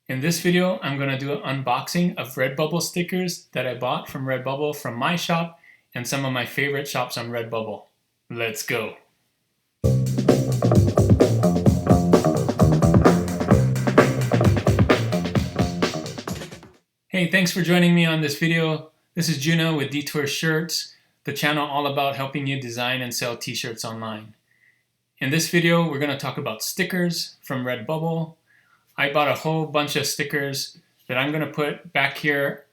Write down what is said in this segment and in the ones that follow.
In this video, I'm going to do an unboxing of RedBubble stickers that I bought from RedBubble from my shop and some of my favorite shops on RedBubble. Let's go! Hey, thanks for joining me on this video. This is Juno with Detour Shirts, the channel all about helping you design and sell t-shirts online. In this video, we're going to talk about stickers from RedBubble. I bought a whole bunch of stickers that I'm going to put back here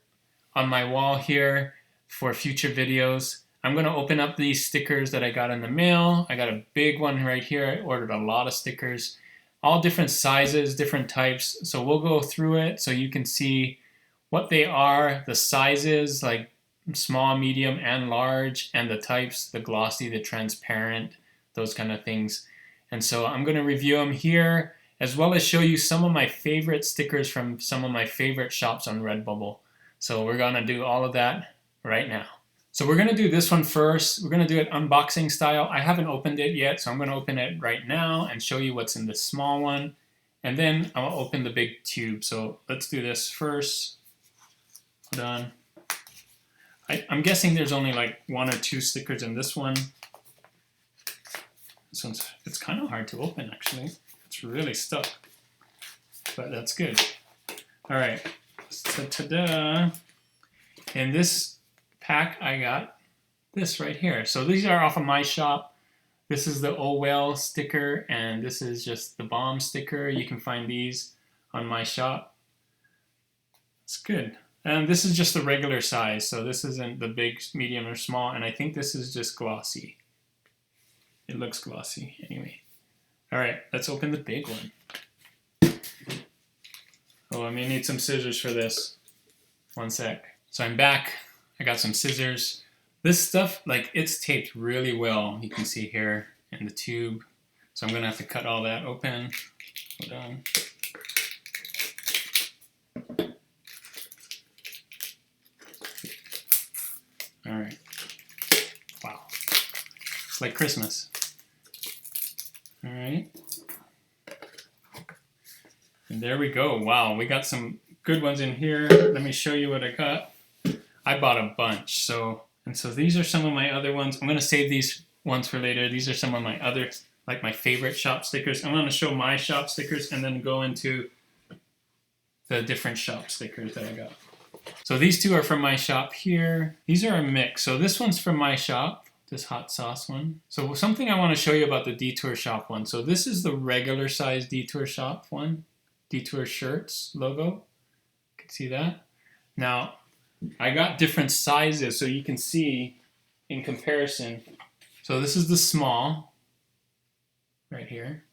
on my wall here for future videos. I'm going to open up these stickers that I got in the mail. I got a big one right here. I ordered a lot of stickers, all different sizes, different types. So we'll go through it so you can see what they are, the sizes like small, medium, and large, and the types, the glossy, the transparent, those kind of things. And so I'm going to review them here, as well as show you some of my favorite stickers from some of my favorite shops on RedBubble. So we're going to do all of that right now. So we're going to do this one first. We're going to do it unboxing style. I haven't opened it yet, so I'm going to open it right now and show you what's in the small one. And then I'll open the big tube. So let's do this first. Hold on. I'm guessing there's only like 1 or 2 stickers in this one. This one's, it's kind of hard to open actually. It's really stuck, but that's good. All right, so ta-da! In this pack, I got this right here. So these are off of my shop. This is the Oh Well sticker, and this is just the Bomb sticker. You can find these on my shop. It's good. And this is just the regular size, so this isn't the big, medium, or small, and I think this is just glossy. It looks glossy anyway. All right, let's open the big one. Oh, I may need some scissors for this. One sec. So I'm back. I got some scissors. This stuff, like, it's taped really well. You can see here in the tube. So I'm gonna have to cut all that open. Hold on. All right. Wow. It's like Christmas. All right. And there we go. Wow, we got some good ones in here. Let me show you what I got. I bought a bunch. So these are some of my other ones. I'm going to save these ones for later. These are some of my other, like my favorite shop stickers. I'm going to show my shop stickers and then go into the different shop stickers that I got. So these two are from my shop here. These are a mix. So this one's from my shop, this hot sauce one. So something I want to show you about the Detour Shop one. So this is the regular size Detour Shop one, Detour Shirts logo. You can see that. Now, I got different sizes so you can see in comparison. So this is the small, right here.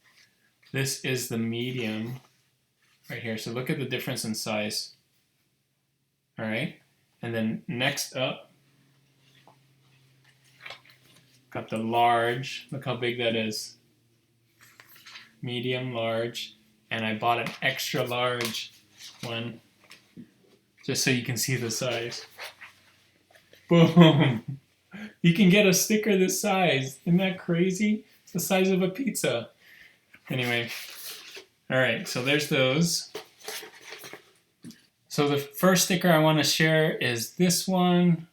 This is the medium, right here. So look at the difference in size. All right, and then next up, got the large. Look how big that is. Medium, large, and I bought an extra large one just so you can see the size. Boom! You can get a sticker this size. Isn't that crazy? It's the size of a pizza. Anyway, all right, so there's those. So the first sticker I want to share is this one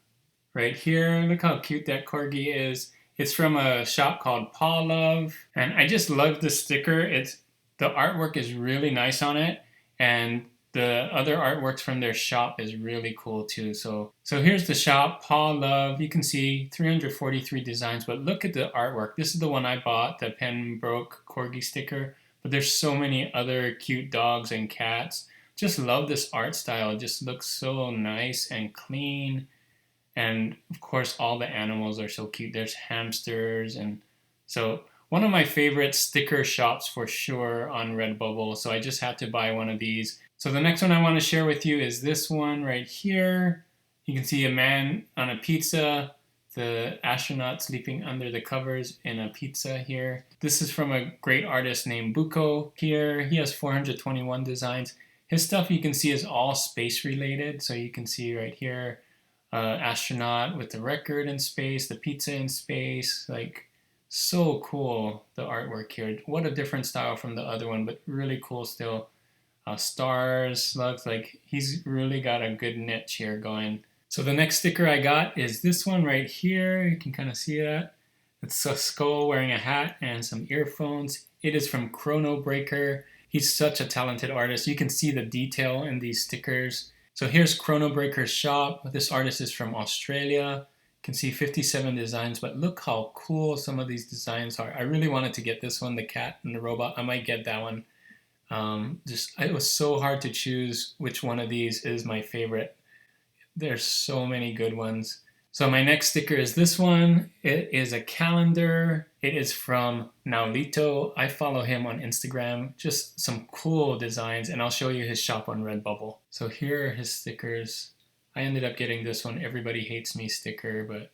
right here. Look how cute that corgi is. It's from a shop called Paw Love, and I just love the sticker. The artwork is really nice on it, and the other artworks from their shop is really cool too. So here's the shop, Paw Love. You can see 343 designs, but look at the artwork. This is the one I bought, the Pembroke corgi sticker, but there's so many other cute dogs and cats. Just love this art style. It just looks so nice and clean. And of course, all the animals are so cute. There's hamsters. And so one of my favorite sticker shops for sure on RedBubble. So I just had to buy one of these. So the next one I want to share with you is this one right here. You can see a man on a pizza, the astronaut sleeping under the covers in a pizza here. This is from a great artist named Buko here. He has 421 designs. His stuff you can see is all space related. So you can see right here, astronaut with the record in space, the pizza in space, like so cool, the artwork here. What a different style from the other one, but really cool still. stars, slugs. Like, he's really got a good niche here going. So the next sticker I got is this one right here. You can kind of see that. It's a skull wearing a hat and some earphones. It is from Chronobreaker. He's such a talented artist. You can see the detail in these stickers. So here's Chronobreaker's shop. This artist is from Australia. You can see 57 designs, but look how cool some of these designs are. I really wanted to get this one, the cat and the robot. I might get that one. It was so hard to choose which one of these is my favorite. There's so many good ones. So my next sticker is this one. It is a calendar. It is from Nalito. I follow him on Instagram. Just some cool designs, and I'll show you his shop on RedBubble. So here are his stickers. I ended up getting this one, Everybody Hates Me sticker, but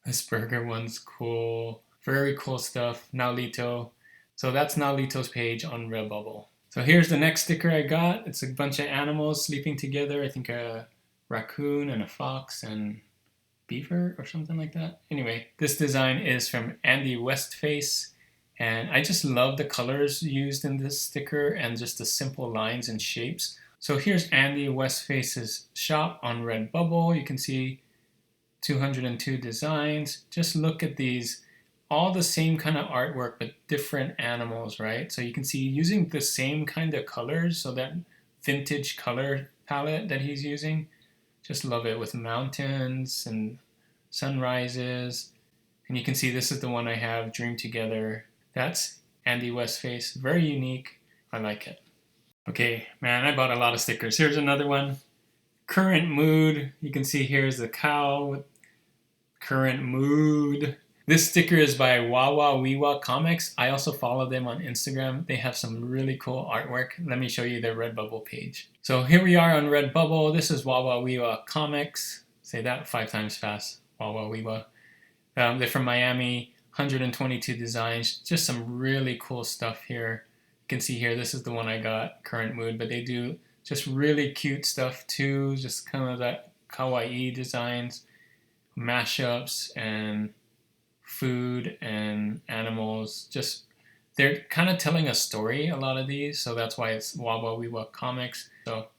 this burger one's cool. Very cool stuff. Nalito. So that's Nalito's page on RedBubble. So here's the next sticker I got. It's a bunch of animals sleeping together. I think a raccoon and a fox and beaver or something like that. Anyway, this design is from Andy Westface, and I just love the colors used in this sticker and just the simple lines and shapes. So here's Andy Westface's shop on RedBubble. You can see 202 designs. Just look at these, all the same kind of artwork but different animals, right? So you can see using the same kind of colors, so that vintage color palette that he's using. Just love it, with mountains and sunrises. And you can see this is the one I have, Dream Together. That's Andy Westface. Very unique. I like it. Okay, man, I bought a lot of stickers. Here's another one. Current Mood. You can see here's the cow with Current Mood. This sticker is by Wawa Weewa Comics. I also follow them on Instagram. They have some really cool artwork. Let me show you their RedBubble page. So here we are on RedBubble. This is Wawa Weewa Comics. Say that 5 times fast. Wawa Weewa. They're from Miami. 122 designs. Just some really cool stuff here. You can see here, this is the one I got, Current Mood. But they do just really cute stuff too. Just kind of that kawaii designs, mashups, and food and animals. Just, they're kind of telling a story, a lot of these, so that's why it's Wawa Weewa Comics. So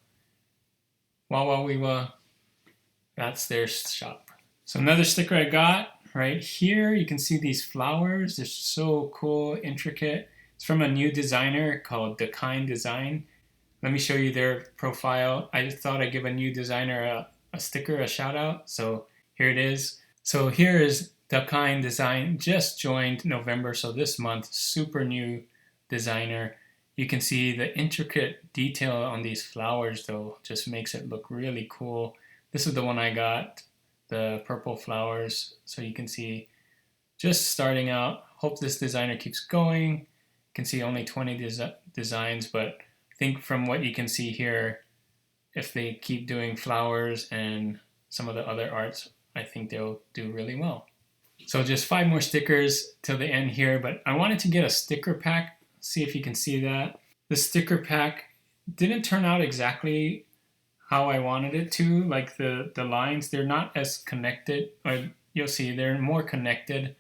Wawa Weewa, that's their shop. So another sticker I got right here, you can see these flowers. They're so cool, intricate. It's from a new designer called The Kind Design. Let me show you their profile. I just thought I'd give a new designer a sticker, a shout out. So here it is. So here is The Kind Design, just joined November, so this month, super new designer. You can see the intricate detail on these flowers though, just makes it look really cool. This is the one I got, the purple flowers. So you can see, just starting out. Hope this designer keeps going. You can see only 20 designs, but I think from what you can see here, if they keep doing flowers and some of the other arts, I think they'll do really well. So just 5 more stickers till the end here, but I wanted to get a sticker pack, see if you can see that. The sticker pack didn't turn out exactly how I wanted it to, like the lines, they're not as connected, or you'll see they're more connected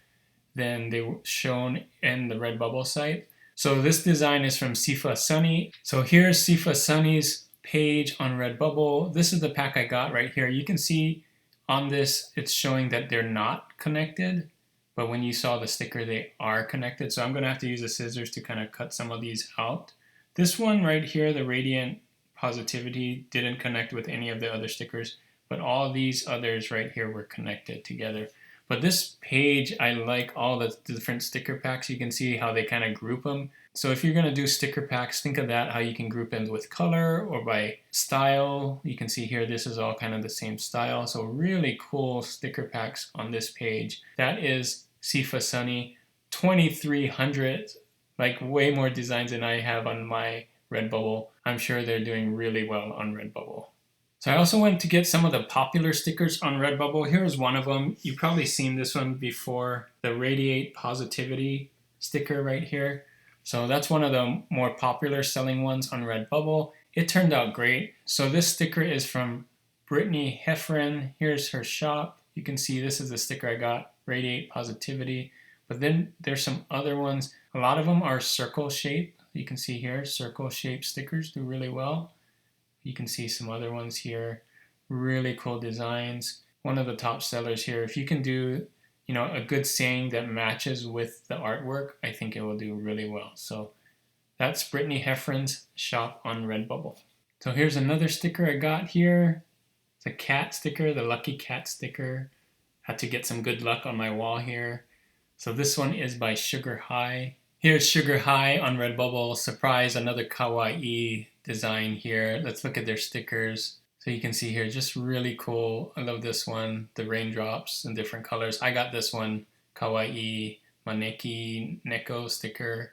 than they were shown in the RedBubble site. So this design is from ifasunny. So here's ifasunny's page on RedBubble. This is the pack I got right here. You can see on this, it's showing that they're not connected, but when you saw the sticker, they are connected. So I'm gonna have to use the scissors to kind of cut some of these out. This one right here, the Radiant Positivity, didn't connect with any of the other stickers, but all these others right here were connected together. But this page, I like all the different sticker packs. You can see how they kind of group them. So if you're gonna do sticker packs, think of that, how you can group them with color or by style. You can see here, this is all kind of the same style. So really cool sticker packs on this page. That is ifasunny, 2,300, like way more designs than I have on my RedBubble. I'm sure they're doing really well on RedBubble. So I also went to get some of the popular stickers on RedBubble. Here's one of them. You've probably seen this one before, the Radiate Positivity sticker right here. So that's one of the more popular selling ones on RedBubble. It turned out great. So this sticker is from brittanyheffern. Here's her shop. You can see this is the sticker I got, Radiate Positivity. But then there's some other ones. A lot of them are circle shape. You can see here, circle shaped stickers do really well. You can see some other ones here. Really cool designs. One of the top sellers here. If you can do, you know, a good saying that matches with the artwork, I think it will do really well. So that's Brittany Heffern's shop on RedBubble. So here's another sticker I got here. It's a cat sticker, the lucky cat sticker. Had to get some good luck on my wall here. So this one is by Sugarhigh. Here's Sugarhigh on RedBubble. Surprise, another kawaii design here. Let's look at their stickers. So you can see here, just really cool. I love this one, the raindrops in different colors. I got this one, kawaii maneki neko sticker.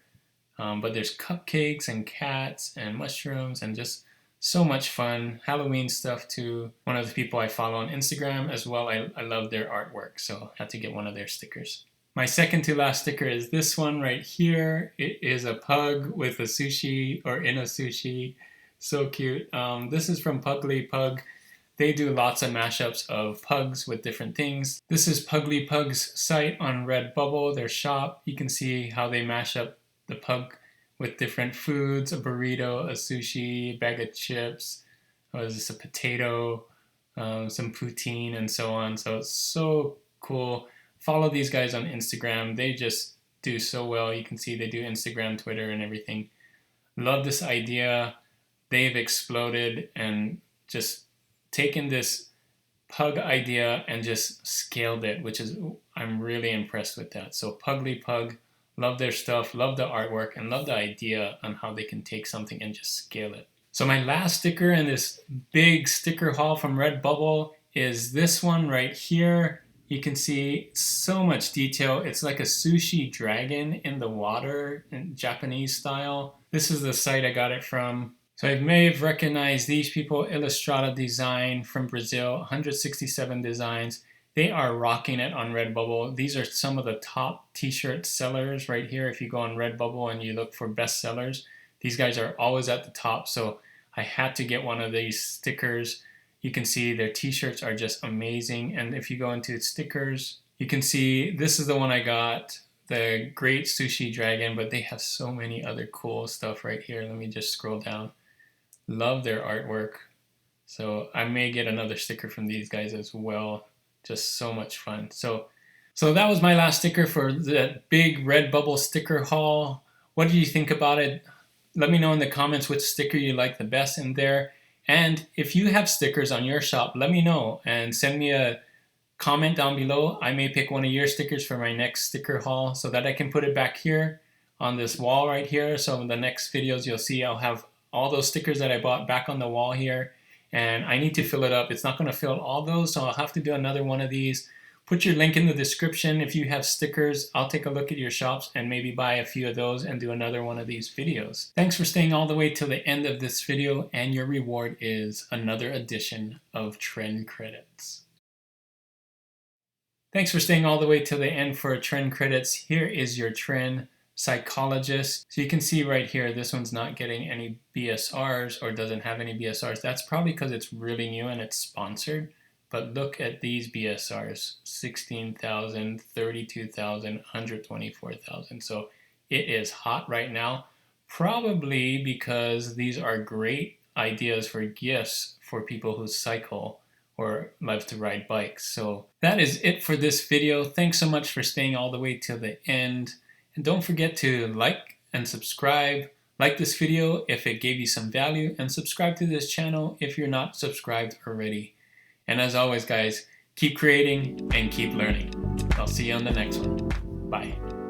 But there's cupcakes and cats and mushrooms and just so much fun. Halloween stuff too. One of the people I follow on Instagram as well. I love their artwork, so I had to get one of their stickers. My second to last sticker is this one right here. It is a pug with a sushi or in a sushi. So cute. This is from Pugly Pug. They do lots of mashups of pugs with different things. This is Pugly Pug's site on RedBubble, their shop. You can see how they mash up the pug with different foods, a burrito, a sushi, a bag of chips, is this a potato, some poutine, and so on. So it's so cool. Follow these guys on Instagram. They just do so well. You can see they do Instagram, Twitter, and everything. Love this idea. They've exploded and just taken this pug idea and just scaled it, which is, I'm really impressed with that. So Pugly Pug, love their stuff, love the artwork, and love the idea on how they can take something and just scale it. So my last sticker in this big sticker haul from RedBubble is this one right here. You can see so much detail. It's like a Sushi Dragon in the water in Japanese style. This is the site I got it from. So I may have recognized these people, Ilustrada Design from Brazil, 167 designs. They are rocking it on RedBubble. These are some of the top t-shirt sellers right here. If you go on RedBubble and you look for best sellers, these guys are always at the top. So I had to get one of these stickers. You can see their t-shirts are just amazing. And if you go into stickers, you can see this is the one I got, the Great Sushi Dragon, but they have so many other cool stuff right here. Let me just scroll down. Love their artwork. So I may get another sticker from these guys as well. Just so much fun. So that was my last sticker for the big RedBubble sticker haul. What do you think about it? Let me know in the comments which sticker you like the best in there. And if you have stickers on your shop, let me know and send me a comment down below. I may pick one of your stickers for my next sticker haul so that I can put it back here on this wall right here. So in the next videos you'll see I'll have all those stickers that I bought back on the wall here. And I need to fill it up. It's not going to fill all those, so I'll have to do another one of these. Put your link in the description if you have stickers. I'll take a look at your shops and maybe buy a few of those and do another one of these videos. Thanks for staying all the way till the end of this video, and your reward is another edition of Trend Credits. Thanks for staying all the way till the end for Trend Credits. Here is your trend psychologist. So you can see right here, this one's not getting any BSRs or doesn't have any BSRs. That's probably because it's really new and it's sponsored. But look at these BSRs, 16,000, 32,000, 124,000. So it is hot right now, probably because these are great ideas for gifts for people who cycle or love to ride bikes. So that is it for this video. Thanks so much for staying all the way till the end. And don't forget to like and subscribe. Like this video if it gave you some value, and subscribe to this channel if you're not subscribed already. And as always, guys, keep creating and keep learning. I'll see you on the next one. Bye.